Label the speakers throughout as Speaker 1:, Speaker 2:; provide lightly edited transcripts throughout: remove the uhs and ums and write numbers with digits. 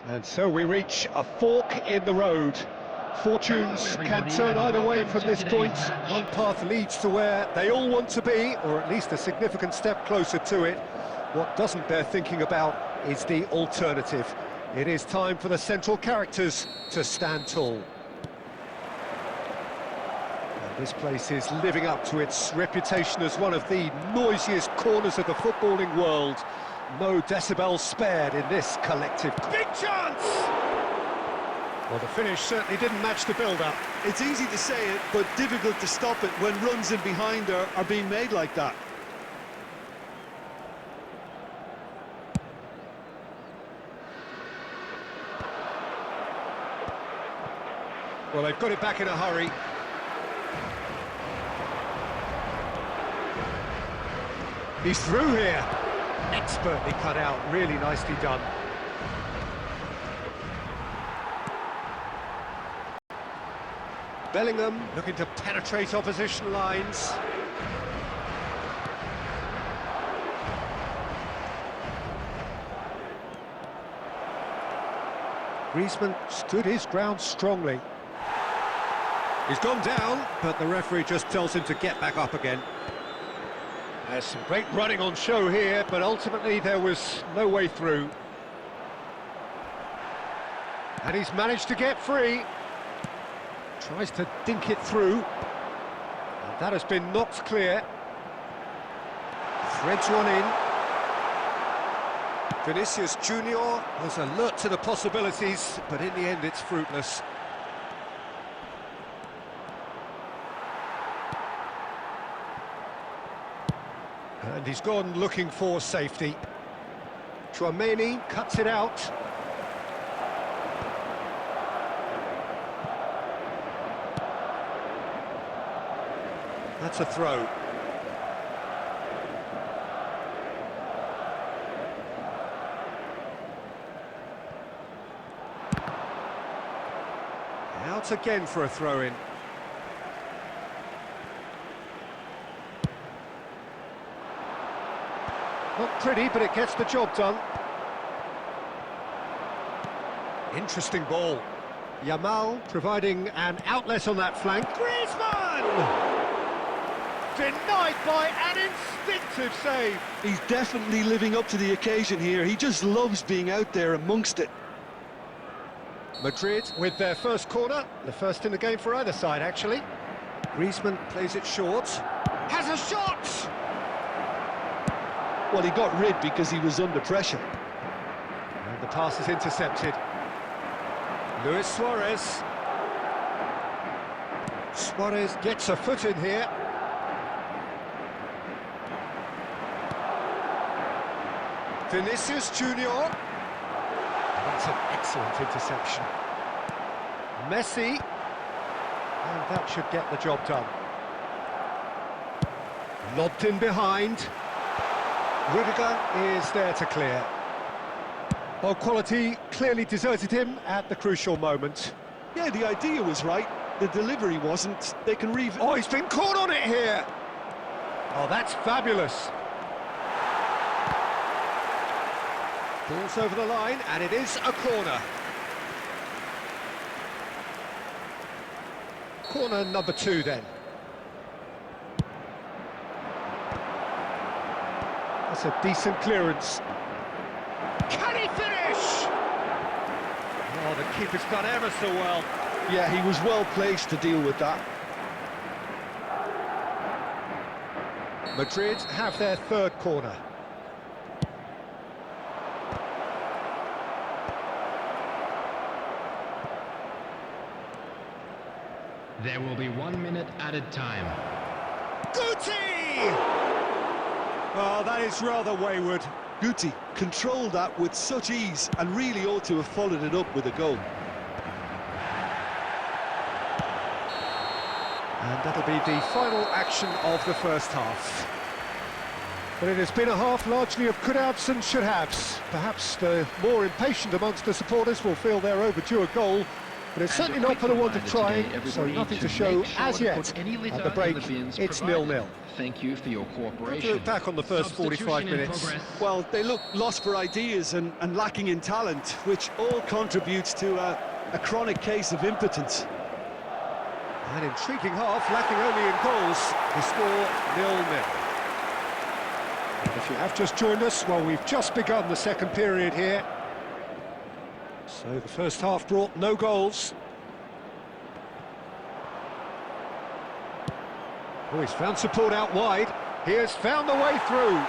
Speaker 1: And so we reach a fork in the road. Fortunes can turn either way from this point. One path leads to where they all want to be, or at least a significant step closer to it. What doesn't bear thinking about is the alternative. It is time for the central characters to stand tall. And this place is living up to its reputation as one of the noisiest corners of the footballing world. No decibels spared in this collective. Big chance! Well, the finish certainly didn't match the build-up.
Speaker 2: It's easy to say it, but difficult to stop it when runs in behind are being made like that.
Speaker 1: Well, they've got it back in a hurry. He's through here. Expertly cut out, really nicely done. Bellingham looking to penetrate opposition lines. Griezmann stood his ground strongly. He's gone down, but the referee just tells him to get back up again. There's some great running on show here, but ultimately there was no way through. And he's managed to get free. Tries to dink it through. And that has been knocked clear. Threads one in. Vinicius Junior was alert to the possibilities, but in the end it's fruitless. And he's gone looking for safety. Chouameni cuts it out. That's a throw. Out again for a throw-in. Not pretty, but it gets the job done. Interesting ball. Yamal providing an outlet on that flank. Griezmann! Denied by an instinctive save.
Speaker 2: He's definitely living up to the occasion here. He just loves being out there amongst it.
Speaker 1: Madrid with their first corner, the first in the game for either side, actually. Griezmann plays it short. Has a shot!
Speaker 2: Well, he got rid because he was under pressure.
Speaker 1: And the pass is intercepted. Luis Suarez. Suarez gets a foot in here. Vinicius Junior. That's an excellent interception. Messi. And that should get the job done. Lobbed in behind. Rudiger is there to clear. Well, quality clearly deserted him at the crucial moment.
Speaker 2: Yeah, the idea was right. The delivery wasn't. They can
Speaker 1: Oh, he's been caught on it here! Oh, that's fabulous. Ball's over the line, and it is a corner. Corner number 2, then. That's a decent clearance. Can he finish? Oh, the keeper's done ever so well.
Speaker 2: Yeah, he was well placed to deal with that.
Speaker 1: Madrid have their third corner.
Speaker 3: There will be 1 minute added time.
Speaker 1: Guti! Oh, that is rather wayward.
Speaker 2: Guti controlled that with such ease and really ought to have followed it up with a goal.
Speaker 1: And that'll be the final action of the first half. But it has been a half largely of could-haves and should-haves. Perhaps the more impatient amongst the supporters will feel they're overdue a goal, But it's certainly not for the want of trying, so nothing to show as yet. At the break, it's 0-0.
Speaker 3: Thank you for your cooperation.
Speaker 1: Look back on the first 45 minutes.
Speaker 2: Well, they look lost for ideas and lacking in talent, which all contributes to a chronic case of impotence.
Speaker 1: An intriguing half, lacking only in goals. The score 0-0. If you have just joined us, well, we've just begun the second period here. So the first half brought no goals. Oh, he's found support out wide. He has found the way through.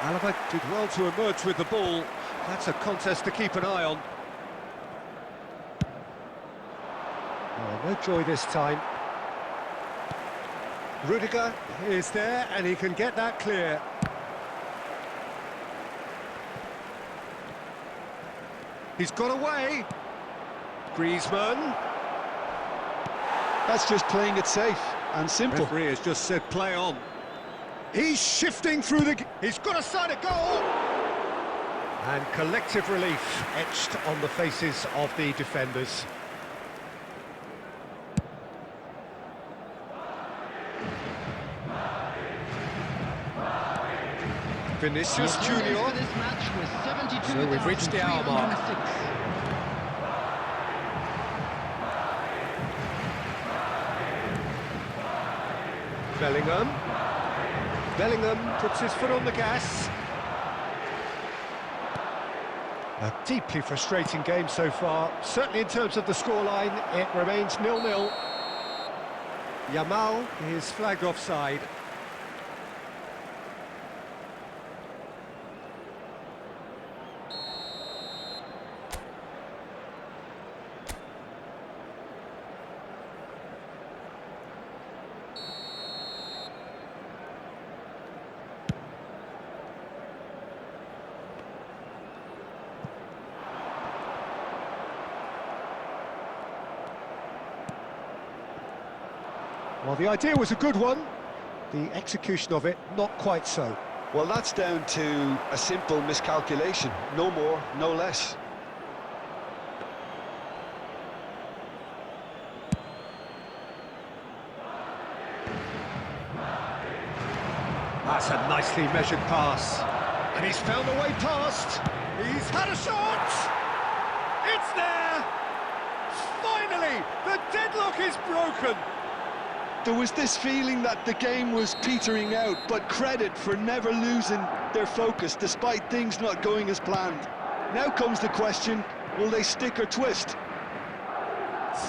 Speaker 1: Alaba did well to emerge with the ball. That's a contest to keep an eye on. Oh, no joy this time. Rudiger is there, and he can get that clear. He's got away. Griezmann.
Speaker 2: That's just playing it safe and simple.
Speaker 1: Referee has just said play on. He's shifting through the... He's got a side of goal! And collective relief etched on the faces of the defenders. Vinicius Junior. So we've reached the hour mark. Bellingham puts his foot on the gas. A deeply frustrating game so far. Certainly in terms of the scoreline, it remains 0-0. Yamal is flagged offside. Well, the idea was a good one. The execution of it, not quite so.
Speaker 2: Well, that's down to a simple miscalculation. No more, no less.
Speaker 1: That's a nicely measured pass. And he's found a way past. He's had a shot! It's there! Finally, the deadlock is broken.
Speaker 2: There was this feeling that the game was petering out, but credit for never losing their focus despite things not going as planned. Now comes the question, will they stick or twist?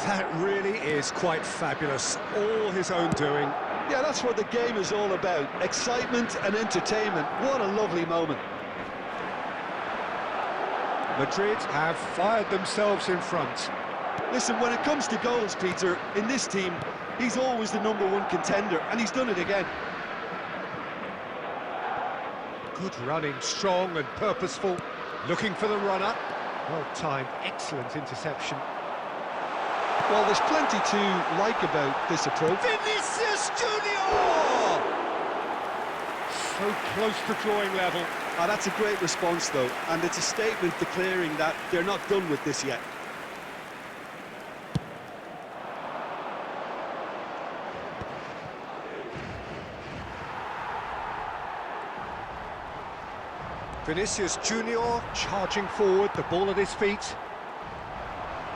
Speaker 1: That really is quite fabulous. All his own doing.
Speaker 2: Yeah, that's what the game is all about. Excitement and entertainment. What a lovely moment.
Speaker 1: Madrid have fired themselves in front.
Speaker 2: Listen, when it comes to goals, Peter, in this team, he's always the #1 contender, and he's done it again.
Speaker 1: Good running, strong and purposeful. Looking for the runner. Well timed, excellent interception.
Speaker 2: Well, there's plenty to like about this approach.
Speaker 1: Vinicius Junior! So close to drawing level.
Speaker 2: That's a great response, though, and it's a statement declaring that they're not done with this yet.
Speaker 1: Vinicius Junior charging forward, the ball at his feet.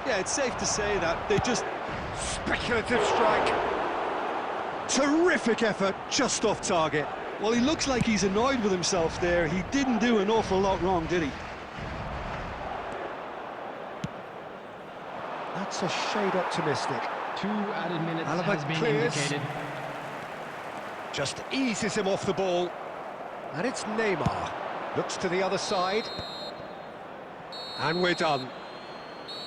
Speaker 2: Yeah, it's safe to say that they just...
Speaker 1: Speculative strike. Terrific effort, just off target.
Speaker 2: Well, he looks like he's annoyed with himself there. He didn't do an awful lot wrong, did he?
Speaker 1: That's a shade optimistic.
Speaker 3: 2 added minutes
Speaker 1: Alaba
Speaker 3: has been
Speaker 1: clears.
Speaker 3: indicated.
Speaker 1: Just eases him off the ball. And it's Neymar. Looks to the other side. And we're done.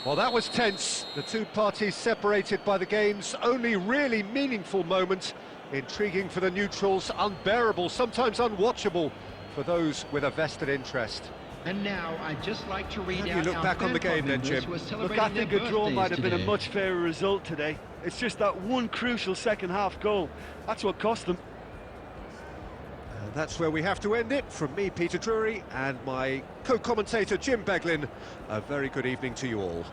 Speaker 1: Well, that was tense. The two parties separated by the game's only really meaningful moment. Intriguing for the neutrals, unbearable, sometimes unwatchable for those with a vested interest.
Speaker 3: And now, I'd just like to read
Speaker 1: How do
Speaker 3: out
Speaker 1: you look
Speaker 3: our
Speaker 1: back on the
Speaker 3: fan
Speaker 1: game then,
Speaker 3: members
Speaker 1: Jim?
Speaker 3: who are
Speaker 4: Look,
Speaker 3: celebrating
Speaker 4: I think
Speaker 3: their
Speaker 4: a draw
Speaker 3: birthdays
Speaker 4: might have been a
Speaker 3: today.
Speaker 4: much fairer result today. It's just that one crucial second-half goal. That's what cost them.
Speaker 1: And that's where we have to end it. From me, Peter Drury, and my co-commentator, Jim Beglin. A very good evening to you all.